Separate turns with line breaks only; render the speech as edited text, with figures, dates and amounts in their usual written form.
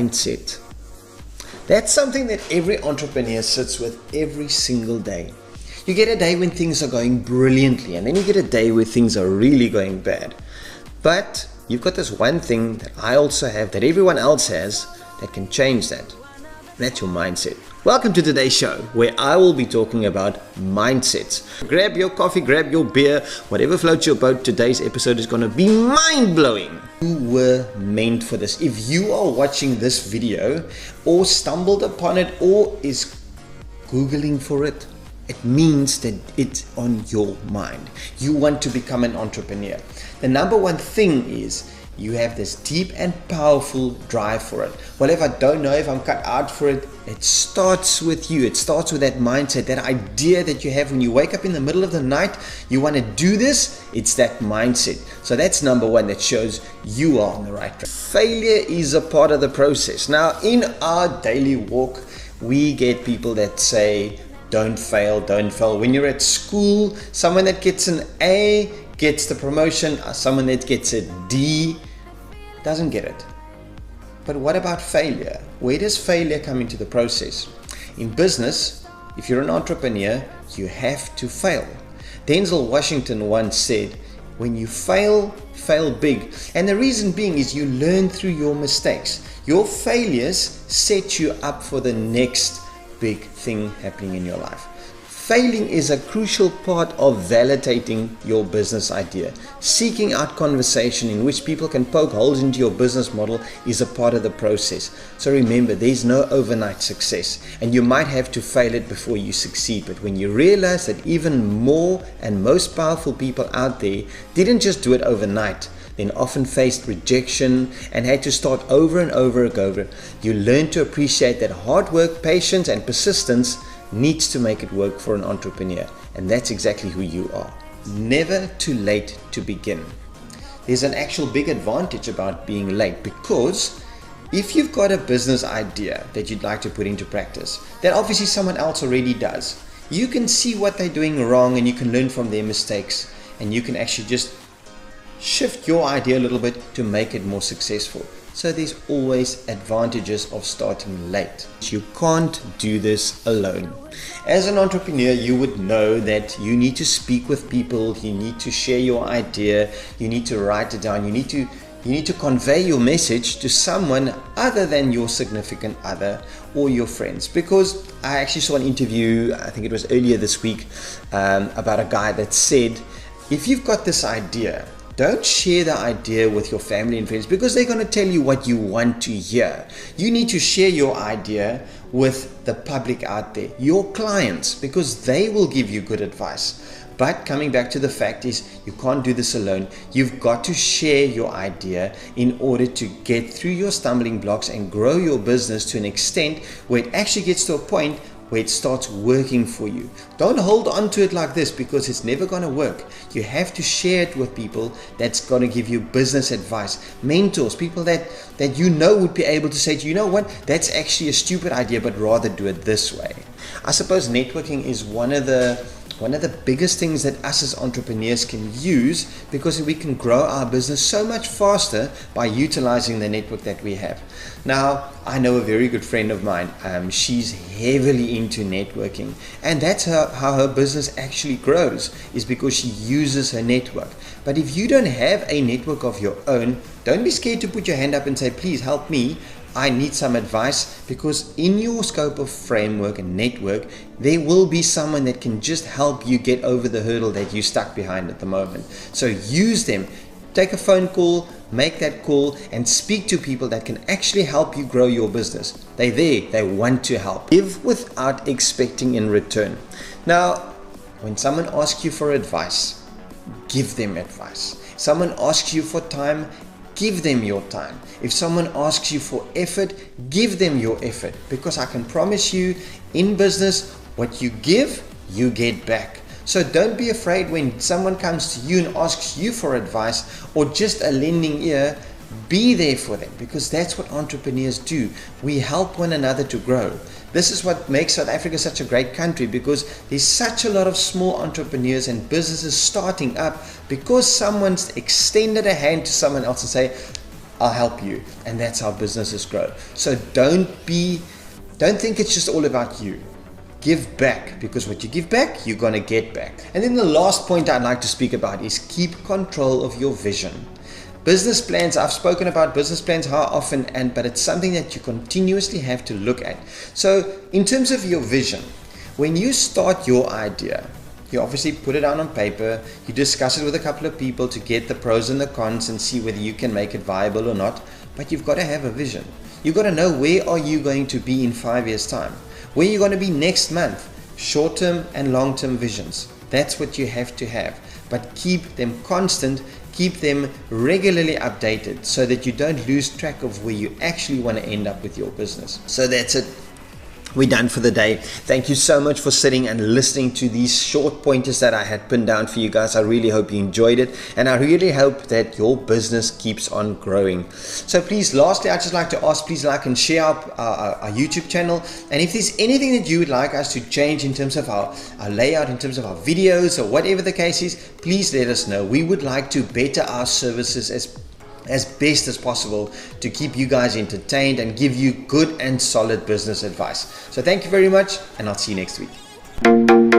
mindset. That's something that every entrepreneur sits with every single day. You get a day when things are going brilliantly, and then you get a day where things are really going bad. But you've got this one thing that I also have, that everyone else has, that can change that. That's your mindset. Welcome to today's show, where I will be talking about mindsets. Grab your coffee, grab your beer, whatever floats your boat. Today's episode is going to be mind-blowing. You were meant for this. If you are watching this video or stumbled upon it or is Googling for it, it means that it's on your mind. You want to become an entrepreneur. The number one thing is you have this deep and powerful drive for it. Well, if I don't know if I'm cut out for it, it starts with you. It starts with that mindset, that idea that you have when you wake up in the middle of the night, you want to do this. It's that mindset. So that's number one, that shows you are on the right track. Failure is a part of the process. Now, in our daily walk, we get people that say, don't fail, don't fail. When you're at school, someone that gets an A gets the promotion, someone that gets a D doesn't get it. But what about failure? Where does failure come into the process? In business, if you're an entrepreneur, you have to fail. Denzel Washington once said, when you fail, fail big. And the reason being is you learn through your mistakes. Your failures set you up for the next big thing happening in your life. Failing is a crucial part of validating your business idea. Seeking out conversation in which people can poke holes into your business model is a part of the process. So remember, there's no overnight success, and you might have to fail it before you succeed. But when you realize that even more and most powerful people out there didn't just do it overnight, then often faced rejection and had to start over and over again, you learn to appreciate that hard work, patience, and persistence needs to make it work for an entrepreneur. And that's exactly who you are. Never too late to begin. There's an actual big advantage about being late, because if you've got a business idea that you'd like to put into practice that obviously someone else already does, you can see what they're doing wrong and you can learn from their mistakes, and you can actually just shift your idea a little bit to make it more successful. So there's always advantages of starting late. You can't do this alone. As an entrepreneur, you would know that you need to speak with people, you need to share your idea, you need to write it down, you need to convey your message to someone other than your significant other or your friends. Because I actually saw an interview, I think it was earlier this week, about a guy that said, if you've got this idea, don't share the idea with your family and friends, because they're going to tell you what you want to hear. You need to share your idea with the public out there, your clients, because they will give you good advice. But coming back to the fact is, you can't do this alone. You've got to share your idea in order to get through your stumbling blocks and grow your business to an extent where it actually gets to a point where it starts working for you. Don't hold on to it like this, because it's never going to work. You have to share it with people that's going to give you business advice, mentors, people that you know would be able to say to you, you know what, that's actually a stupid idea, but rather do it this way. I suppose networking is one of the biggest things that us as entrepreneurs can use, because we can grow our business so much faster by utilizing the network that we have. Now, I know a very good friend of mine, she's heavily into networking, and that's how her business actually grows, is because she uses her network. But if you don't have a network of your own, don't be scared to put your hand up and say, please help me. I need some advice, because in your scope of framework and network, there will be someone that can just help you get over the hurdle that you're stuck behind at the moment. So use them. Take a phone call, make that call, and speak to people that can actually help you grow your business. They're there, they want to help. Give without expecting in return. Now, when someone asks you for advice, give them advice. Someone asks you for time, give them your time. If someone asks you for effort, give them your effort, because I can promise you, in business, what you give, you get back. So don't be afraid when someone comes to you and asks you for advice or just a lending ear. Be there for them, because that's what entrepreneurs do. We help one another to grow. This is what makes South Africa such a great country, because there's such a lot of small entrepreneurs and businesses starting up because someone's extended a hand to someone else and say, I'll help you. And that's how businesses grow. So don't think it's just all about you. Give back, because what you give back, you're going to get back. And then the last point I'd like to speak about is keep control of your vision. Business plans, I've spoken about business plans how often, but it's something that you continuously have to look at. So in terms of your vision, when you start your idea, you obviously put it down on paper, you discuss it with a couple of people to get the pros and the cons and see whether you can make it viable or not. But you've got to have a vision. You've got to know, where are you going to be in 5 years' time? Where are you going to be next month? Short-term and long-term visions. That's what you have to have. But keep them constant, keep them regularly updated so that you don't lose track of where you actually want to end up with your business. So that's it. We're done for the day. Thank you so much for sitting and listening to these short pointers that I had pinned down for you guys. I really hope you enjoyed it, and I really hope that your business keeps on growing. So please, lastly, I'd just like to ask, please like and share our YouTube channel. And if there's anything that you would like us to change in terms of our layout, in terms of our videos, or whatever the case is, please let us know. We would like to better our services as best as possible to keep you guys entertained and give you good and solid business advice. So thank you very much, and I'll see you next week.